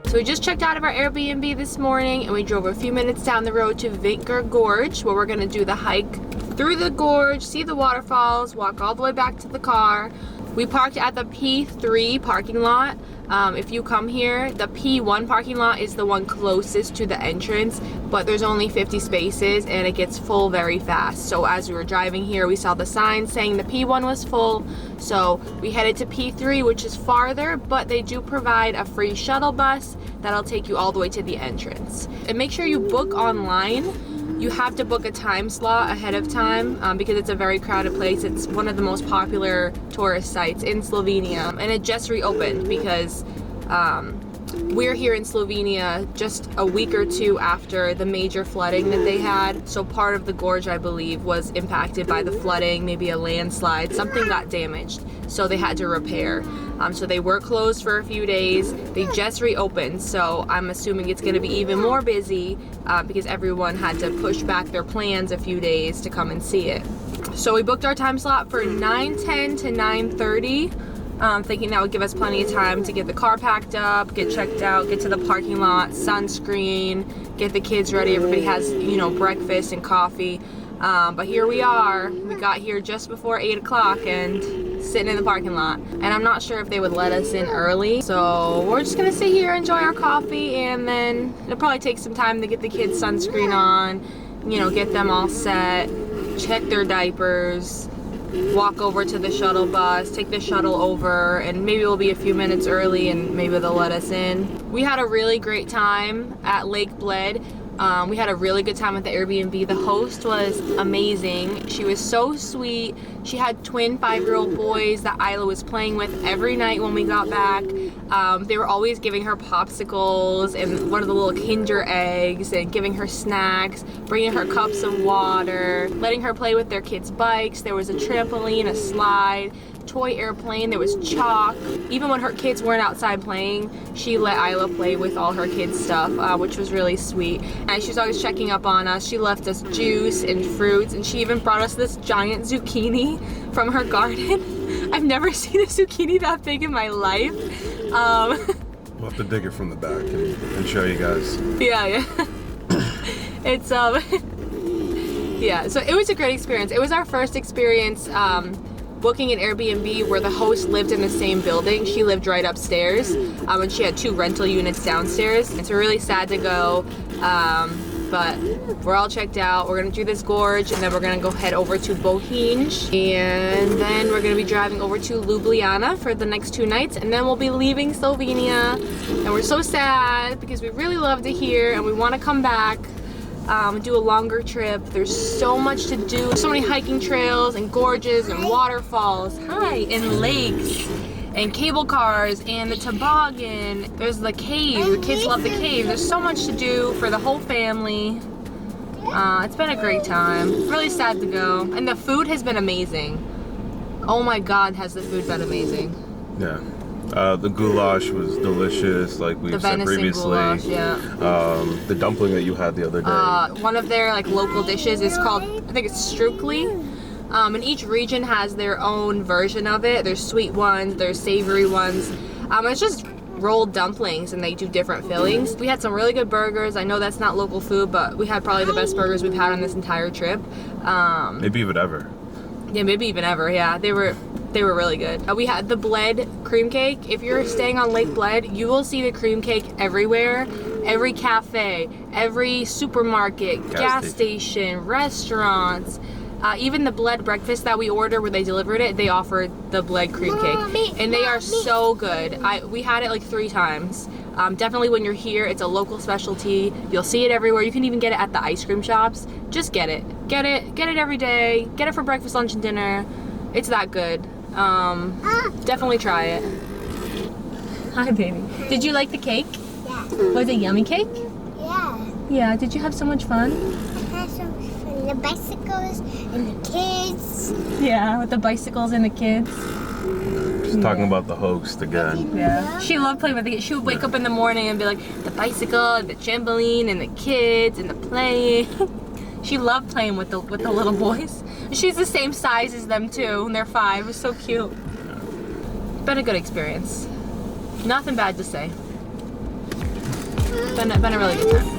So we just checked out of our Airbnb this morning and we drove a few minutes down the road to Vintgar Gorge, where we're gonna do the hike through the gorge, see the waterfalls, walk all the way back to the car. We parked at the P3 parking lot. If you come here, the P1 parking lot is the one closest to the entrance, but there's only 50 spaces and it gets full very fast. So as we were driving here, we saw the sign saying the P1 was full. So we headed to P3, which is farther, but they do provide a free shuttle bus that'll take you all the way to the entrance. And make sure you book online. You have to book a time slot ahead of time because it's a very crowded place. It's one of the most popular tourist sites in Slovenia, and it just reopened because we're here in Slovenia just a week or two after the major flooding that they had. So part of the gorge, I believe, was impacted by the flooding, maybe a landslide, something got damaged. So they had to repair. So they were closed for a few days. They just reopened, so I'm assuming it's gonna be even more busy because everyone had to push back their plans a few days to come and see it. So we booked our time slot for 9:10 to 9:30. Thinking that would give us plenty of time to get the car packed up, get checked out, get to the parking lot, sunscreen, get the kids ready. Everybody has, you know, breakfast and coffee. But here we are. We got here just before 8 o'clock and sitting in the parking lot. And I'm not sure if they would let us in early. So we're just gonna sit here, enjoy our coffee, and then it'll probably take some time to get the kids sunscreen on, you know, get them all set, check their diapers, walk over to the shuttle bus, take the shuttle over, and maybe we'll be a few minutes early and maybe they'll let us in. We had a really great time at Lake Bled. We had a really good time at the Airbnb. The host was amazing. She was so sweet. She had twin 5-year-old boys that Isla was playing with every night when we got back. They were always giving her popsicles and one of the little Kinder eggs and giving her snacks, bringing her cups of water, letting her play with their kids' bikes. There was a trampoline, a slide, toy airplane, there was chalk. Even when her kids weren't outside playing, she let Isla play with all her kids' stuff, which was really sweet. And she was always checking up on us. She left us juice and fruits, and she even brought us this giant zucchini from her garden. I've never seen a zucchini that big in my life. We'll have to dig it from the back and show you guys. Yeah. It's yeah, so it was a great experience. It was our first experience booking an Airbnb where the host lived in the same building. She lived right upstairs, and she had 2 rental units downstairs. It's really sad to go, but we're all checked out. We're gonna do this gorge, and then we're gonna go head over to Bohinj, and then we're gonna be driving over to Ljubljana for the next 2 nights, and then we'll be leaving Slovenia. And we're so sad because we really loved it here, and we want to come back. Do a longer trip. There's so much to do. So many hiking trails and gorges and waterfalls. And lakes and cable cars and the toboggan. There's the cave. The kids love the cave. There's so much to do for the whole family. It's been a great time. Really sad to go. And the food has been amazing. Oh my God, has the food been amazing. Yeah. The goulash was delicious, like we said previously. Goulash, yeah. The dumpling that you had the other day. One of their local dishes is called, I think it's strukli. And each region has their own version of it. There's sweet ones, there's savory ones. It's just rolled dumplings, and they do different fillings. We had some really good burgers. I know that's not local food, but we had probably the best burgers we've had on this entire trip. Maybe even ever. Yeah, maybe even ever, yeah. They were really good. We had the Bled cream cake. If you're staying on Lake Bled, you will see the cream cake everywhere. Every cafe, every supermarket, gas station, restaurants. Even the Bled breakfast that we ordered where they delivered it, they offered the Bled cream cake. And they are so good. We had it 3 times. Definitely when you're here, it's a local specialty. You'll see it everywhere. You can even get it at the ice cream shops. Just get it. Get it every day. Get it for breakfast, lunch, and dinner. It's that good. Definitely try it. Hi, baby. Did you like the cake? Yeah. Was it yummy cake? Yeah. Yeah. Did you have so much fun? I had some fun. The bicycles and the kids. Yeah, with the bicycles and the kids. Just talking about the host again. Yeah. She loved playing with the kids. She would wake up in the morning and be like, the bicycle, and the trampoline, and the kids, and the playing. She loved playing with the little boys. She's the same size as them too, and they're 5. It was so cute. Been a good experience. Nothing bad to say. been a really good time.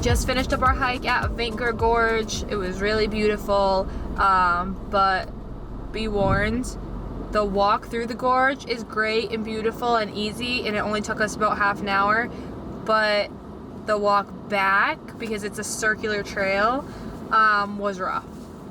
Just finished up our hike at Vintgar Gorge. It was really beautiful, but be warned, the walk through the gorge is great and beautiful and easy, and it only took us about half an hour, but the walk back, because it's a circular trail, was rough.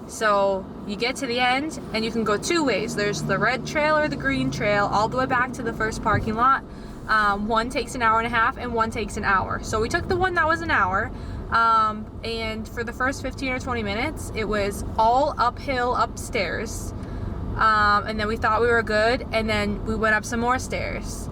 So you get to the end and you can go two ways. There's the red trail or the green trail all the way back to the first parking lot. One takes an hour and a half and one takes an hour. So we took the one that was an hour, and for the first 15 or 20 minutes it was all uphill upstairs, and then we thought we were good, and then we went up some more stairs.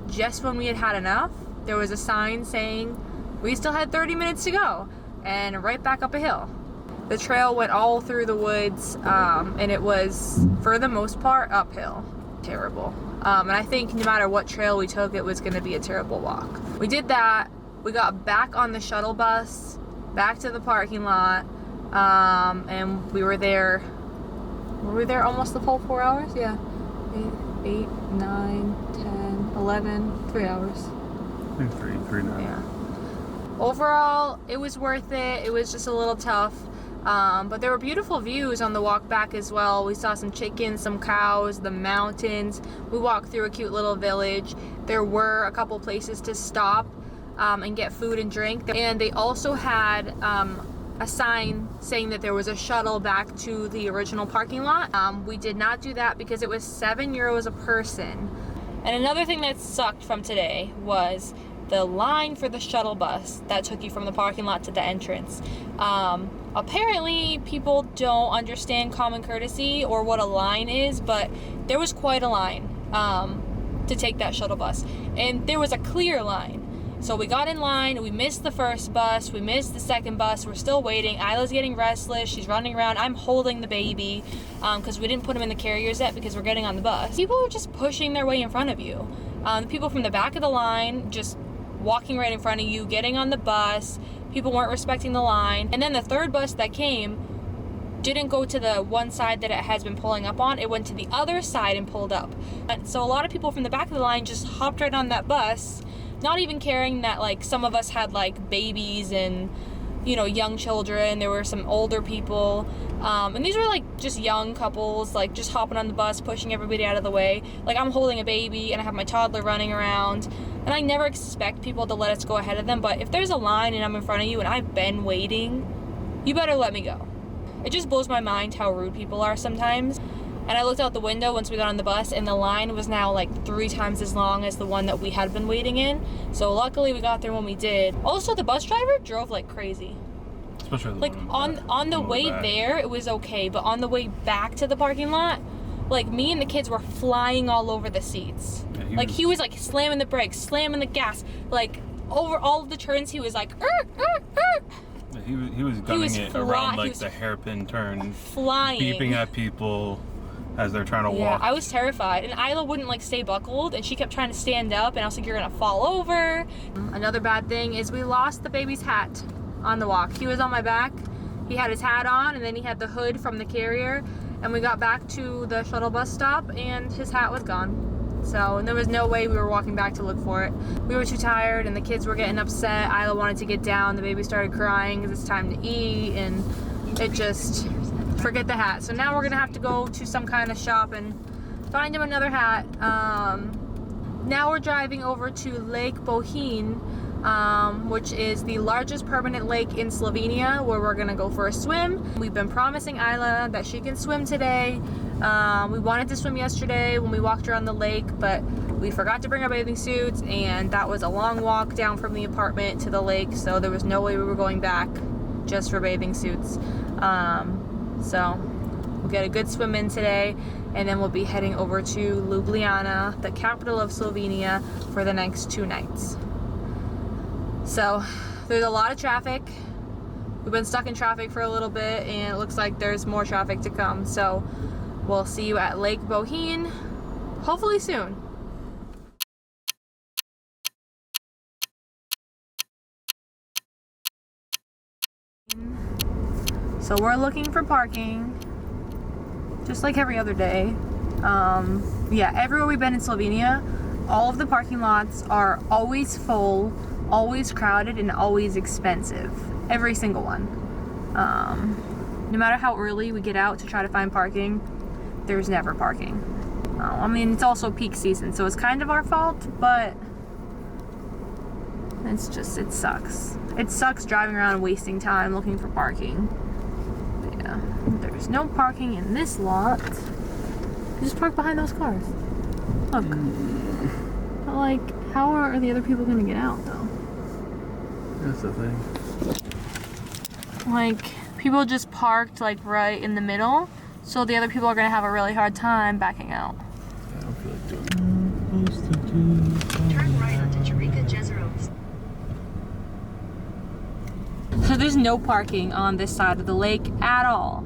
Just when we had had enough, there was a sign saying we still had 30 minutes to go, and right back up a hill. The trail went all through the woods, and it was, for the most part, uphill. Terrible. And I think no matter what trail we took, it was going to be a terrible walk. We did that. We got back on the shuttle bus, back to the parking lot, and we were there. Were we there almost the whole 4 hours? Yeah. 8, 9, 10, 11, 3 hours. I think three and a half. Yeah. Overall, it was worth it. It was just a little tough. But there were beautiful views on the walk back as well. We saw some chickens, some cows, the mountains. We walked through a cute little village. There were a couple places to stop and get food and drink. And they also had a sign saying that there was a shuttle back to the original parking lot. We did not do that because it was €7 a person. And another thing that sucked from today was the line for the shuttle bus that took you from the parking lot to the entrance. Apparently people don't understand common courtesy or what a line is, but there was quite a line to take that shuttle bus, and there was a clear line. So we got in line, we missed the first bus, we missed the second bus, we're still waiting. Isla's getting restless, she's running around, I'm holding the baby because we didn't put him in the carriers yet because we're getting on the bus. People are just pushing their way in front of you. The people from the back of the line just walking right in front of you, getting on the bus. People weren't respecting the line. And then the third bus that came didn't go to the one side that it has been pulling up on. It went to the other side and pulled up. And so a lot of people from the back of the line just hopped right on that bus, not even caring that like some of us had like babies and, you know, young children. There were some older people. And these were like just young couples, like just hopping on the bus, pushing everybody out of the way. Like I'm holding a baby and I have my toddler running around. And I never expect people to let us go ahead of them, but if there's a line and I'm in front of you and I've been waiting, you better let me go. It just blows my mind how rude people are sometimes. And I looked out the window once we got on the bus and the line was now like 3 times as long as the one that we had been waiting in. So luckily we got there when we did. Also, the bus driver drove like crazy. Especially like on the way there, it was okay, but on the way back to the parking lot, like me and the kids were flying all over the seats. Yeah, he was like slamming the brakes, slamming the gas, like over all of the turns. He was like, Yeah, he was gunning it around like the hairpin turn, flying, beeping at people as they're trying to walk. I was terrified, and Isla wouldn't like stay buckled, and she kept trying to stand up, and I was like, you're gonna fall over. Another bad thing is we lost the baby's hat on the walk. He was on my back, he had his hat on, and then he had the hood from the carrier, and we got back to the shuttle bus stop and his hat was gone. So, and there was no way we were walking back to look for it. We were too tired and the kids were getting upset. Isla wanted to get down, the baby started crying because it's time to eat, and it just, forget the hat. So now we're gonna have to go to some kind of shop and find him another hat. Now we're driving over to Lake Bohinj, which is the largest permanent lake in Slovenia, where we're gonna go for a swim. We've been promising Isla that she can swim today. We wanted to swim yesterday when we walked around the lake, but we forgot to bring our bathing suits, and that was a long walk down from the apartment to the lake, so there was no way we were going back just for bathing suits. So we'll get a good swim in today, and then we'll be heading over to Ljubljana, the capital of Slovenia, for the next 2 nights. So there's a lot of traffic. We've been stuck in traffic for a little bit, and it looks like there's more traffic to come. So we'll see you at Lake Bohinj, hopefully soon. So we're looking for parking, just like every other day. Yeah, everywhere we've been in Slovenia, all of the parking lots are always full, always crowded, and always expensive. Every single one. No matter how early we get out to try to find parking, there's never parking. I mean, it's also peak season, so it's kind of our fault, but it's just, it sucks. It sucks driving around and wasting time looking for parking. But yeah, there's no parking in this lot. You just park behind those cars. Look. But like, how are the other people gonna get out though? That's the thing. Like, people just parked like right in the middle, so the other people are gonna have a really hard time backing out. I don't feel like doing Turn right onto Jerica Jezeros. So there's no parking on this side of the lake at all.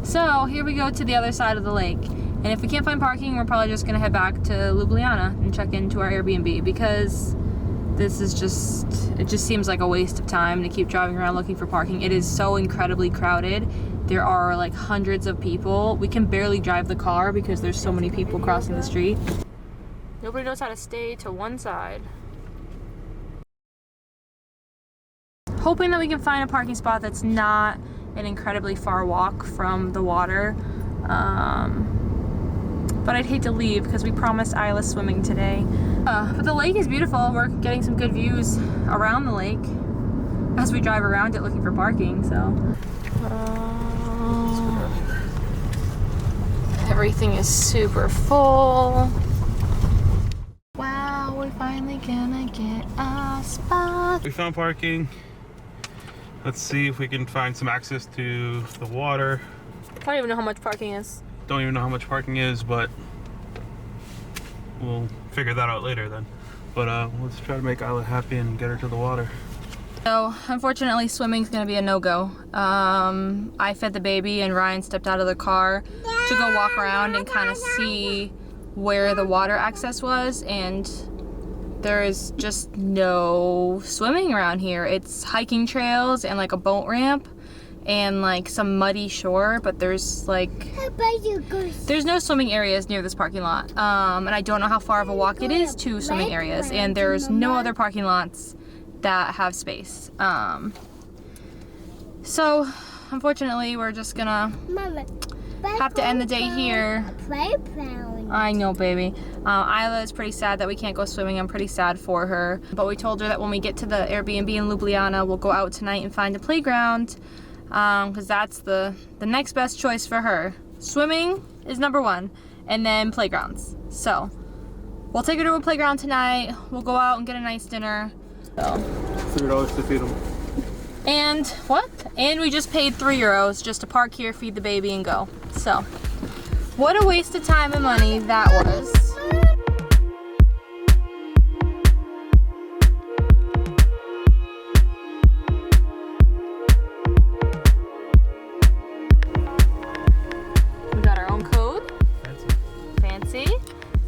So here we go to the other side of the lake. And if we can't find parking, we're probably just gonna head back to Ljubljana and check into our Airbnb, because this is just, it just seems like a waste of time to keep driving around looking for parking. It is so incredibly crowded. There are like hundreds of people. We can barely drive the car because there's so many people crossing the street. Nobody knows how to stay to one side. hoping that we can find a parking spot that's not an incredibly far walk from the water. But I'd hate to leave because we promised Isla swimming today. But the lake is beautiful. We're getting some good views around the lake as we drive around it looking for parking, so. Everything is super full. Wow, we're finally gonna get a spot. We found parking. Let's see if we can find some access to the water. I don't even know how much parking is. Don't even know how much parking is, but we'll figure that out later then. But let's try to make Isla happy and get her to the water. So, unfortunately, swimming's gonna be a no-go. I fed the baby and Ryan stepped out of the car to go walk around and kind of see where the water access was, and there is just no swimming around here. It's hiking trails and like a boat ramp and like some muddy shore, but there's no swimming areas near this parking lot. And I don't know how far of a walk it is to swimming areas, and there's no other parking lots that have space. So unfortunately we're just gonna have to end the day here. I know, baby. Isla is pretty sad that we can't go swimming. I'm pretty sad for her, but we told her that when we get to the Airbnb in Ljubljana, we'll go out tonight and find a playground, because that's the next best choice for her. Swimming is number one, and then playgrounds. So we'll take her to a playground tonight. We'll go out and get a nice dinner. So $3 to feed them. And what? And we just paid €3 just to park here, feed the baby, and go. So what a waste of time and money that was. We got our own code. Fancy.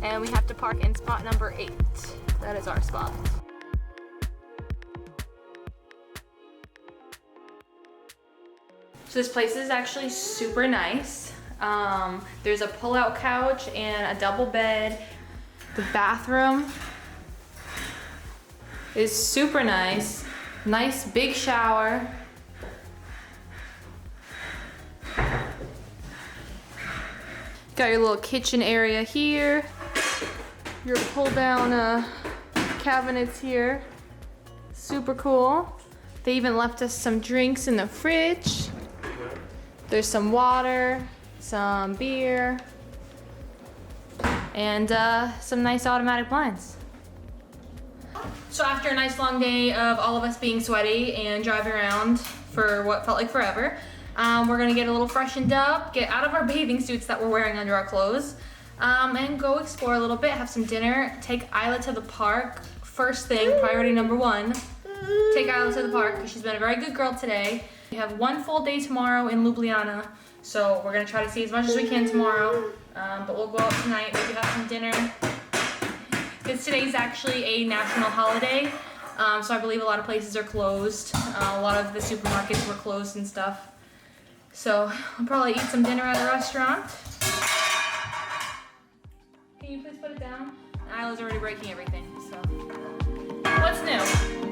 And we have to park in spot number 8. That is our spot. So this place is actually super nice. There's a pull-out couch and a double bed. The bathroom is super nice. Nice big shower. Got your little kitchen area here. Your pull-down cabinets here. Super cool. They even left us some drinks in the fridge. There's some water, some beer, and some nice automatic blinds. So after a nice long day of all of us being sweaty and driving around for what felt like forever, we're gonna get a little freshened up, get out of our bathing suits that we're wearing under our clothes, and go explore a little bit, have some dinner, take Isla to the park. First thing, priority number 1, take Isla to the park because she's been a very good girl today. We have one full day tomorrow in Ljubljana, so we're gonna try to see as much as we can tomorrow, but we'll go out tonight, maybe have some dinner. Because today's actually a national holiday, so I believe a lot of places are closed. A lot of the supermarkets were closed and stuff. So we'll probably eat some dinner at a restaurant. Can you please put it down? Isla's already breaking everything, so. What's new?